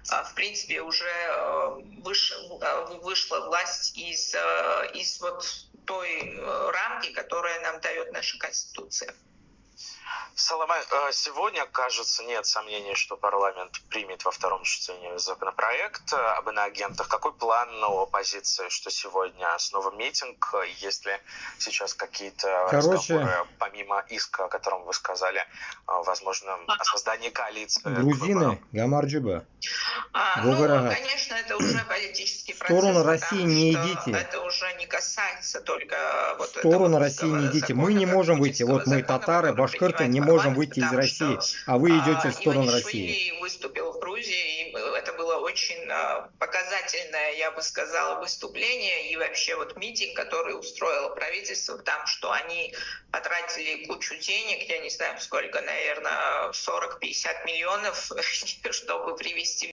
в принципе, уже вышла власть из вот той рамки, которую нам дает наша Конституция. Саламэ, сегодня, кажется, нет сомнений, что парламент примет во втором чтении законопроект об иноагентах. Какой план у оппозиции, что сегодня снова митинг? Есть ли сейчас какие-то разговоры, помимо иска, о котором вы сказали, возможно, о создании коалиции? Грузины, Гамарджиба. Конечно, это уже политический процесс. В сторону России не идите. Это уже не касается только в сторону России не идите. Мы не можем выйти. Вот мы, татары, башкирты, не можем выйти из России, а вы идете в сторону России. Иванишвили выступил в Грузии, и это было очень показательное, я бы сказала, выступление, и вообще вот митинг, который устроило правительство, там, что они потратили кучу денег, я не знаю сколько, наверное, 40-50 миллионов, чтобы привести